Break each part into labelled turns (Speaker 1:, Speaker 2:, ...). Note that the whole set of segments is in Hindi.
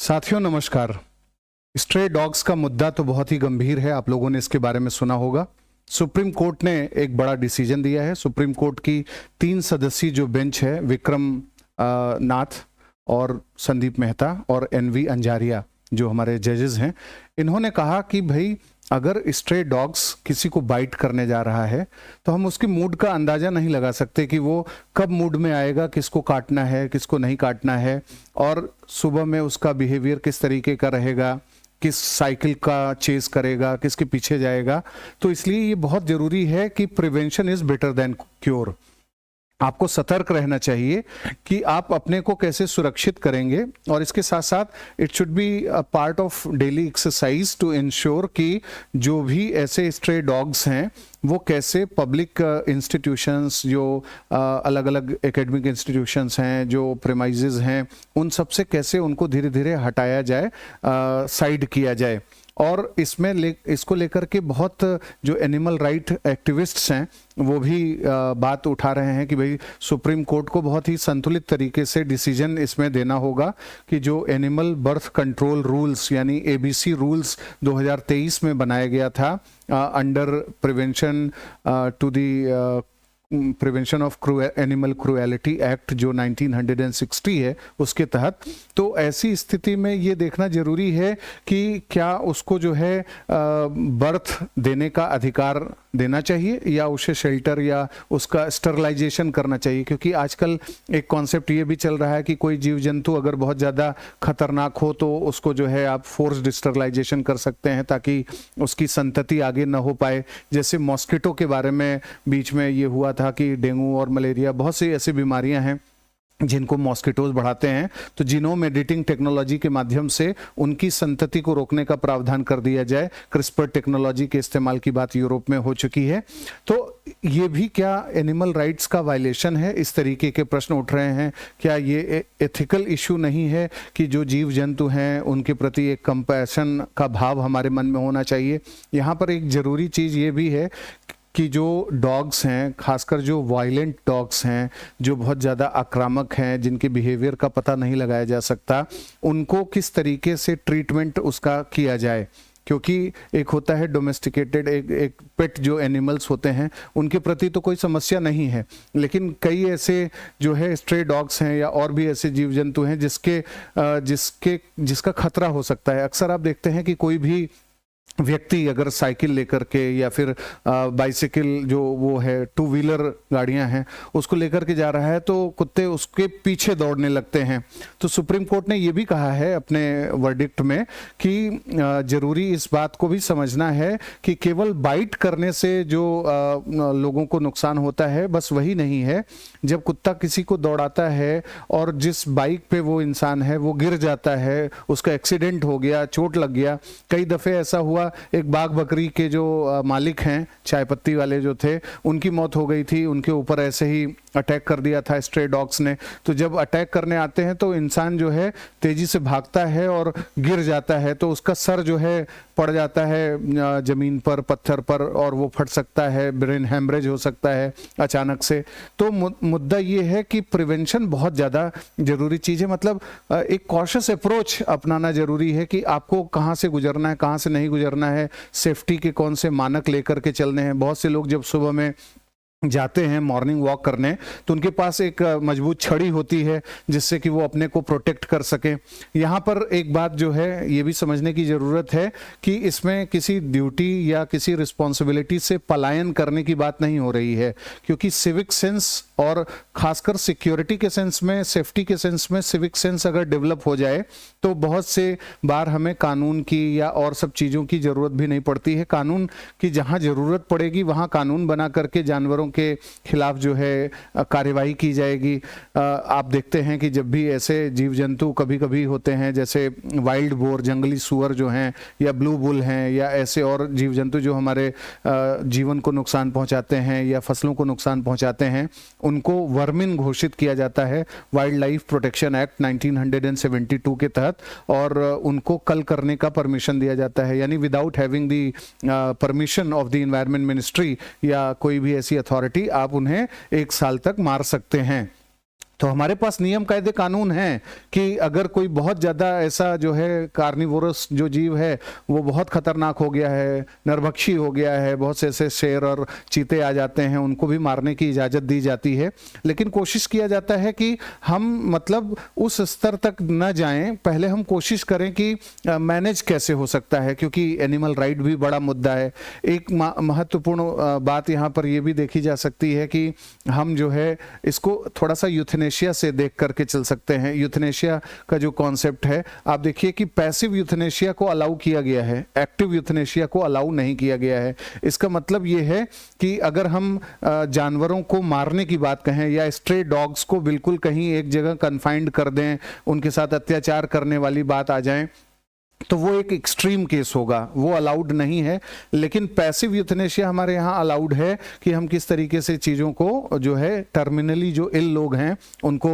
Speaker 1: साथियों नमस्कार। स्ट्रे डॉग्स का मुद्दा तो बहुत ही गंभीर है, आप लोगों ने इसके बारे में सुना होगा। सुप्रीम कोर्ट ने एक बड़ा डिसीजन दिया है। सुप्रीम कोर्ट की 3 सदस्यीय जो बेंच है, विक्रम नाथ और संदीप मेहता और एनवी अंजारिया जो हमारे जजेस हैं, इन्होंने कहा कि भाई अगर स्ट्रे डॉग्स किसी को बाइट करने जा रहा है तो हम उसकी मूड का अंदाज़ा नहीं लगा सकते कि वो कब मूड में आएगा, किसको काटना है किसको नहीं काटना है, और सुबह में उसका बिहेवियर किस तरीके का रहेगा, किस साइकिल का चेस करेगा, किसके पीछे जाएगा। तो इसलिए ये बहुत ज़रूरी है कि prevention is better than cure. आपको सतर्क रहना चाहिए कि आप अपने को कैसे सुरक्षित करेंगे, और इसके साथ साथ it should be a part of daily exercise to ensure कि जो भी ऐसे स्ट्रे डॉग्स हैं वो कैसे पब्लिक इंस्टीट्यूशंस, जो अलग अलग एकेडमिक इंस्टीट्यूशंस हैं, जो प्रेमाइजेज हैं, उन सब से कैसे उनको धीरे धीरे हटाया जाए, साइड किया जाए। और इसमें इसको लेकर के बहुत जो एनिमल राइट एक्टिविस्ट्स हैं वो भी बात उठा रहे हैं कि भाई सुप्रीम कोर्ट को बहुत ही संतुलित तरीके से डिसीजन इसमें देना होगा कि जो एनिमल बर्थ कंट्रोल रूल्स यानी एबीसी रूल्स 2023 में बनाया गया था under prevention to the prevention of animal cruelty act जो 1960 है, उसके तहत, तो ऐसी स्थिति में ये देखना जरूरी है कि क्या उसको जो है बर्थ देने का अधिकार देना चाहिए या उसे शेल्टर या उसका स्टरलाइजेशन करना चाहिए। क्योंकि आजकल एक कॉन्सेप्ट ये भी चल रहा है कि कोई जीव जंतु अगर बहुत ज़्यादा खतरनाक हो तो उसको जो है आप फोर्स्ड स्टरलाइजेशन कर सकते हैं ताकि उसकी संतति आगे न हो पाए। जैसे मॉस्किटो के बारे में बीच में ये हुआ था कि डेंगू और मलेरिया, बहुत सी ऐसी बीमारियां हैं जिनको मॉस्किटोज बढ़ाते हैं, तो जीनोम एडिटिंग टेक्नोलॉजी के माध्यम से उनकी संतति को रोकने का प्रावधान कर दिया जाए। क्रिस्पर टेक्नोलॉजी के इस्तेमाल की बात यूरोप में हो चुकी है। तो ये भी क्या एनिमल राइट्स का वायलेशन है? इस तरीके के प्रश्न उठ रहे हैं। क्या ये एथिकल इशू नहीं है कि जो जीव जंतु हैं उनके प्रति एक कंपैशन का भाव हमारे मन में होना चाहिए? यहाँ पर एक ज़रूरी चीज़ ये भी है कि जो डॉग्स हैं, खासकर जो वायलेंट डॉग्स हैं, जो बहुत ज़्यादा आक्रामक हैं, जिनके बिहेवियर का पता नहीं लगाया जा सकता, उनको किस तरीके से ट्रीटमेंट उसका किया जाए। क्योंकि एक होता है डोमेस्टिकेटेड, एक पेट जो एनिमल्स होते हैं उनके प्रति तो कोई समस्या नहीं है, लेकिन कई ऐसे जो है स्ट्रे डॉग्स हैं या और भी ऐसे जीव जंतु हैं जिसका खतरा हो सकता है। अक्सर आप देखते हैं कि कोई भी व्यक्ति अगर साइकिल लेकर के या फिर बाइसिकल, जो वो है 2 व्हीलर गाड़ियां हैं, उसको लेकर के जा रहा है तो कुत्ते उसके पीछे दौड़ने लगते हैं। तो सुप्रीम कोर्ट ने ये भी कहा है अपने वर्डिक्ट में कि जरूरी इस बात को भी समझना है कि केवल बाइट करने से जो लोगों को नुकसान होता है बस वही नहीं है। जब कुत्ता किसी को दौड़ाता है और जिस बाइक पे वो इंसान है वो गिर जाता है, उसका एक्सीडेंट हो गया, चोट लग गया। कई दफ़े ऐसा हुआ, एक बाघ बकरी के जो मालिक हैं, चाय पत्ती वाले जो थे, उनकी मौत हो गई थी। उनके ऊपर ऐसे ही अटैक कर दिया था स्ट्रे डॉग्स ने। तो जब अटैक करने आते हैं तो इंसान जो है तेजी से भागता है और गिर जाता है, तो उसका सर जो है पड़ जाता है जमीन पर, पत्थर पर, और वो फट सकता है, ब्रेन हैमरेज हो सकता है अचानक से। तो मुद्दा ये है कि प्रिवेंशन बहुत ज़्यादा ज़रूरी चीज़ है। मतलब एक कॉशियस अप्रोच अपनाना ज़रूरी है कि आपको कहाँ से गुजरना है, कहाँ से नहीं गुजरना है, सेफ्टी के कौन से मानक लेकर के चलने हैं। बहुत से लोग जब सुबह में जाते हैं मॉर्निंग वॉक करने तो उनके पास एक मजबूत छड़ी होती है जिससे कि वो अपने को प्रोटेक्ट कर सके। यहाँ पर एक बात जो है ये भी समझने की ज़रूरत है कि इसमें किसी ड्यूटी या किसी रिस्पॉन्सिबिलिटी से पलायन करने की बात नहीं हो रही है, क्योंकि सिविक सेंस और खासकर सिक्योरिटी के सेंस में, सेफ्टी के सेंस में सिविक सेंस अगर डेवलप हो जाए तो बहुत से बार हमें कानून की या और सब चीज़ों की ज़रूरत भी नहीं पड़ती है। कानून की जहाँ ज़रूरत पड़ेगी वहाँ कानून बना करके जानवरों के खिलाफ जो है कार्यवाही की जाएगी। आप देखते हैं कि जब भी ऐसे जीव जंतु कभी कभी होते हैं, जैसे वाइल्ड बोर, जंगली सुअर जो हैं, या ब्लू बुल हैं, या ऐसे और जीव जंतु जो हमारे जीवन को नुकसान पहुंचाते हैं या फसलों को नुकसान पहुंचाते हैं, उनको वर्मिन घोषित किया जाता है वाइल्ड लाइफ प्रोटेक्शन एक्ट 1972 के तहत, और उनको कल करने का परमिशन दिया जाता है। यानी without having the permission of the environment ministry या कोई भी ऐसी अथॉरिटी, आप उन्हें 1 साल तक मार सकते हैं। तो हमारे पास नियम कायदे कानून हैं कि अगर कोई बहुत ज़्यादा ऐसा जो है कार्निवोरस जो जीव है वो बहुत खतरनाक हो गया है, नरभक्षी हो गया है, बहुत से ऐसे शेर और चीते आ जाते हैं, उनको भी मारने की इजाज़त दी जाती है। लेकिन कोशिश किया जाता है कि हम मतलब उस स्तर तक न जाएं, पहले हम कोशिश करें कि मैनेज कैसे हो सकता है, क्योंकि एनिमल राइट भी बड़ा मुद्दा है। एक महत्वपूर्ण बात यहाँ पर यह भी देखी जा सकती है कि हम जो है इसको थोड़ा सा यूथनेशिया से देख करके चल सकते हैं। यूथनेशिया का जो कॉन्सेप्ट है, आप देखिए कि पैसिव यूथनेशिया को अलाउ किया गया है, एक्टिव यूथनेशिया को अलाउ नहीं किया गया है। इसका मतलब ये है कि अगर हम जानवरों को मारने की बात कहें या स्ट्रे डॉग्स को बिल्कुल कहीं एक जगह कन्फाइंड कर दें, उनके साथ अत्याचार करने वाली बात आ जाए, तो वो एक एक्सट्रीम केस होगा, वो अलाउड नहीं है। लेकिन पैसिव यूथनेशिया हमारे यहाँ अलाउड है कि हम किस तरीके से चीज़ों को जो है टर्मिनली जो इल लोग हैं उनको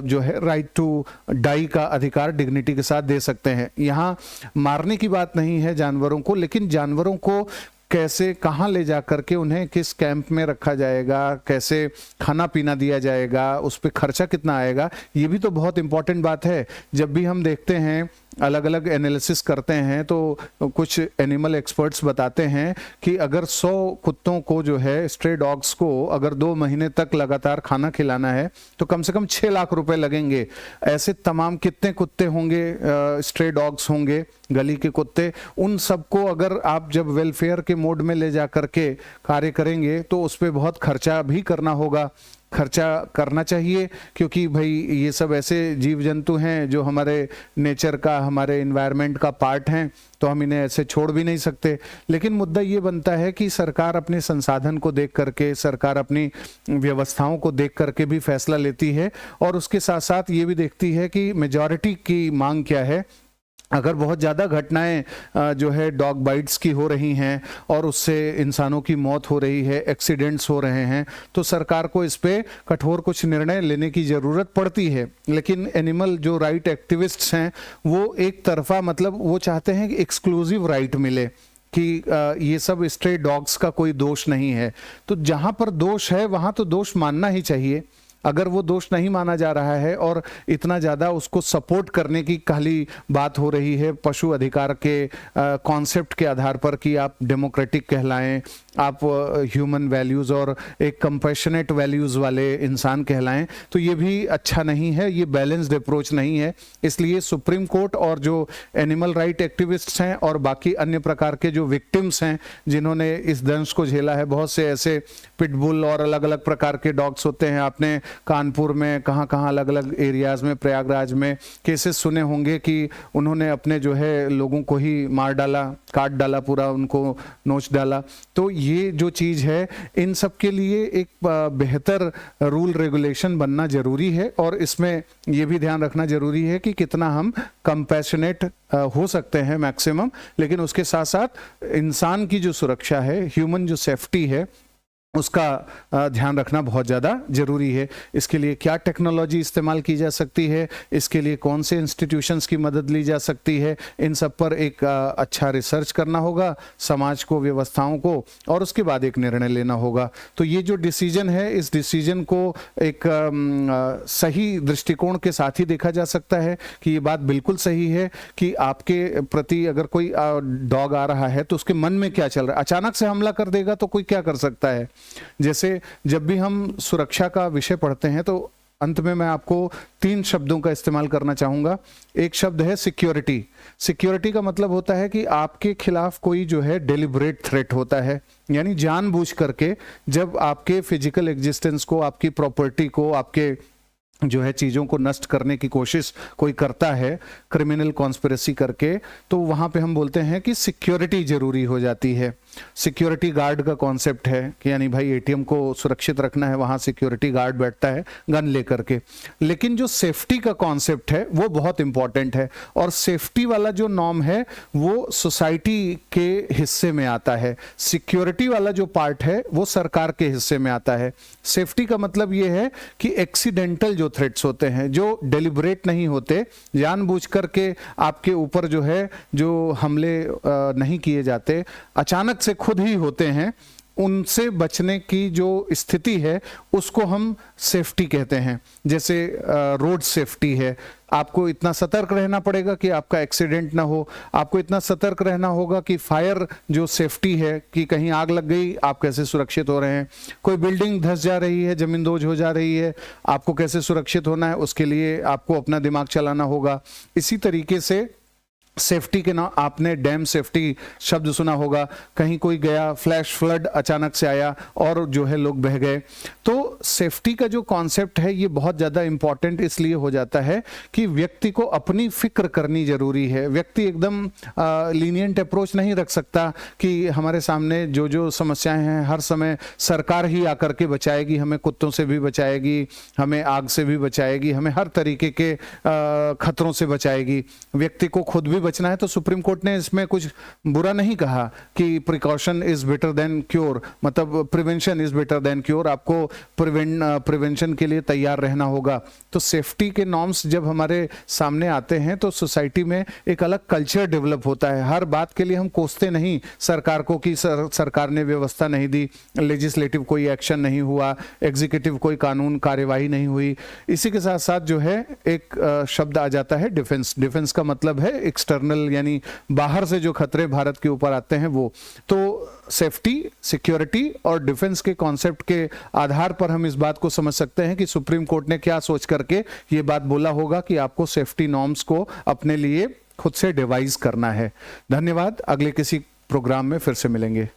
Speaker 1: जो है राइट टू डाई का अधिकार डिग्निटी के साथ दे सकते हैं। यहाँ मारने की बात नहीं है जानवरों को, लेकिन जानवरों को कैसे, कहाँ ले जा करके उन्हें किस कैंप में रखा जाएगा, कैसे खाना पीना दिया जाएगा, उस पर खर्चा कितना आएगा, ये भी तो बहुत इंपॉर्टेंट बात है। जब भी हम देखते हैं, अलग अलग एनालिसिस करते हैं, तो कुछ एनिमल एक्सपर्ट्स बताते हैं कि अगर 100 कुत्तों को जो है, स्ट्रे डॉग्स को अगर 2 महीने तक लगातार खाना खिलाना है तो कम से कम 6 लाख रुपए लगेंगे। ऐसे तमाम कितने कुत्ते होंगे, स्ट्रे डॉग्स होंगे, गली के कुत्ते, उन सबको अगर आप जब वेलफेयर के मोड में ले जा करके कार्य करेंगे तो उस पर बहुत खर्चा भी करना होगा। खर्चा करना चाहिए, क्योंकि भाई ये सब ऐसे जीव जंतु हैं जो हमारे नेचर का, हमारे एनवायरनमेंट का पार्ट हैं, तो हम इन्हें ऐसे छोड़ भी नहीं सकते। लेकिन मुद्दा ये बनता है कि सरकार अपने संसाधन को देख करके, सरकार अपनी व्यवस्थाओं को देख करके भी फैसला लेती है, और उसके साथ साथ ये भी देखती है कि मेजॉरिटी की मांग क्या है। अगर बहुत ज़्यादा घटनाएं जो है डॉग बाइट्स की हो रही हैं और उससे इंसानों की मौत हो रही है, एक्सीडेंट्स हो रहे हैं, तो सरकार को इस पे कठोर कुछ निर्णय लेने की ज़रूरत पड़ती है। लेकिन एनिमल जो राइट एक्टिविस्ट्स हैं वो एक तरफा, मतलब वो चाहते हैं कि एक्सक्लूसिव राइट मिले कि ये सब स्ट्रे डॉग्स का कोई दोष नहीं है। तो जहाँ पर दोष है वहाँ तो दोष मानना ही चाहिए। अगर वो दोष नहीं माना जा रहा है और इतना ज़्यादा उसको सपोर्ट करने की खाली बात हो रही है पशु अधिकार के कॉन्सेप्ट के आधार पर कि आप डेमोक्रेटिक कहलाएं, आप ह्यूमन वैल्यूज़ और एक कंपैशनेट वैल्यूज़ वाले इंसान कहलाएं, तो ये भी अच्छा नहीं है, ये बैलेंस्ड अप्रोच नहीं है। इसलिए सुप्रीम कोर्ट और जो एनिमल राइट एक्टिविस्ट्स हैं और बाकी अन्य प्रकार के जो विक्टिम्स हैं जिन्होंने इस दंश को झेला है, बहुत से ऐसे पिटबुल और अलग अलग प्रकार के डॉग्स होते हैं, आपने कानपुर में कहाँ अलग अलग एरियाज में, प्रयागराज में केसेस सुने होंगे कि उन्होंने अपने जो है लोगों को ही मार डाला, काट डाला, पूरा उनको नोच डाला। तो ये जो चीज़ है, इन सब के लिए एक बेहतर रूल रेगुलेशन बनना जरूरी है, और इसमें ये भी ध्यान रखना जरूरी है कि कितना हम कंपैशनेट हो सकते हैं मैक्सिमम, लेकिन उसके साथ साथ इंसान की जो सुरक्षा है, ह्यूमन जो सेफ्टी है, उसका ध्यान रखना बहुत ज़्यादा ज़रूरी है। इसके लिए क्या टेक्नोलॉजी इस्तेमाल की जा सकती है, इसके लिए कौन से इंस्टीट्यूशंस की मदद ली जा सकती है, इन सब पर एक अच्छा रिसर्च करना होगा, समाज को, व्यवस्थाओं को, और उसके बाद एक निर्णय लेना होगा। तो ये जो डिसीजन है, इस डिसीजन को एक सही दृष्टिकोण के साथ ही देखा जा सकता है कि ये बात बिल्कुल सही है कि आपके प्रति अगर कोई डॉग आ रहा है तो उसके मन में क्या चल रहा है। अचानक से हमला कर देगा तो कोई क्या कर सकता है। जैसे जब भी हम सुरक्षा का विषय पढ़ते हैं तो अंत में मैं आपको 3 शब्दों का इस्तेमाल करना चाहूंगा। एक शब्द है सिक्योरिटी। सिक्योरिटी का मतलब होता है कि आपके खिलाफ कोई जो है डेलिबरेट थ्रेट होता है, यानी जानबूझ करके जब आपके फिजिकल एग्जिस्टेंस को, आपकी प्रॉपर्टी को, आपके जो है चीज़ों को नष्ट करने की कोशिश कोई करता है क्रिमिनल कॉन्स्पिरेसी करके, तो वहाँ पे हम बोलते हैं कि सिक्योरिटी जरूरी हो जाती है। सिक्योरिटी गार्ड का कॉन्सेप्ट है कि यानी भाई एटीएम को सुरक्षित रखना है, वहाँ सिक्योरिटी गार्ड बैठता है गन लेकर के। लेकिन जो सेफ्टी का कॉन्सेप्ट है वो बहुत इंपॉर्टेंट है, और सेफ्टी वाला जो नॉर्म है वो सोसाइटी के हिस्से में आता है, सिक्योरिटी वाला जो पार्ट है वो सरकार के हिस्से में आता है। सेफ्टी का मतलब ये है कि एक्सीडेंटल जो थ्रेट्स होते हैं, जो डेलिबरेट नहीं होते, जानबूझ करके आपके ऊपर जो है जो हमले नहीं किए जाते, अचानक से खुद ही होते हैं, उनसे बचने की जो स्थिति है उसको हम सेफ्टी कहते हैं। जैसे रोड सेफ्टी है, आपको इतना सतर्क रहना पड़ेगा कि आपका एक्सीडेंट ना हो, आपको इतना सतर्क रहना होगा कि फायर जो सेफ्टी है कि कहीं आग लग गई आप कैसे सुरक्षित हो रहे हैं, कोई बिल्डिंग धंस जा रही है, जमींदोज हो जा रही है, आपको कैसे सुरक्षित होना है, उसके लिए आपको अपना दिमाग चलाना होगा। इसी तरीके से सेफ्टी के नाम आपने डैम सेफ्टी शब्द सुना होगा, कहीं कोई गया, फ्लैश फ्लड अचानक से आया और जो है लोग बह गए। तो सेफ्टी का जो कॉन्सेप्ट है ये बहुत ज़्यादा इंपॉर्टेंट इसलिए हो जाता है कि व्यक्ति को अपनी फिक्र करनी जरूरी है। व्यक्ति एकदम लीनियंट अप्रोच नहीं रख सकता कि हमारे सामने जो जो समस्याएं हैं हर समय सरकार ही आकर के बचाएगी, हमें कुत्तों से भी बचाएगी, हमें आग से भी बचाएगी, हमें हर तरीके के खतरों से बचाएगी। व्यक्ति को खुद भी बचना है। तो सुप्रीम कोर्ट ने इसमें कुछ बुरा नहीं कहा कि precaution is better than cure, मतलब prevention is better than cure, आपको प्रिवेंशन के लिए तैयार रहना होगा। तो सेफ्टी के नॉर्म्स जब हमारे सामने आते हैं तो सोसाइटी में एक अलग कल्चर डेवलप होता है। हर बात के लिए हम कोसते नहीं सरकार को कि सरकार ने व्यवस्था नहीं दी, लेजिस्लेटिव कोई एक्शन नहीं हुआ, एग्जीक्यूटिव कोई कानून कार्यवाही नहीं हुई। इसी के साथ साथ जो है एक शब्द आ जाता है डिफेंस। डिफेंस का मतलब है एक्सटर्नल, यानी बाहर से जो खतरे भारत के ऊपर आते हैं वो। तो सेफ्टी, सिक्योरिटी और डिफेंस के कॉन्सेप्ट के आधार पर हम इस बात को समझ सकते हैं कि सुप्रीम कोर्ट ने क्या सोच करके ये बात बोला होगा कि आपको सेफ्टी नॉर्म्स को अपने लिए खुद से डिवाइस करना है। धन्यवाद। अगले किसी प्रोग्राम में फिर से मिलेंगे।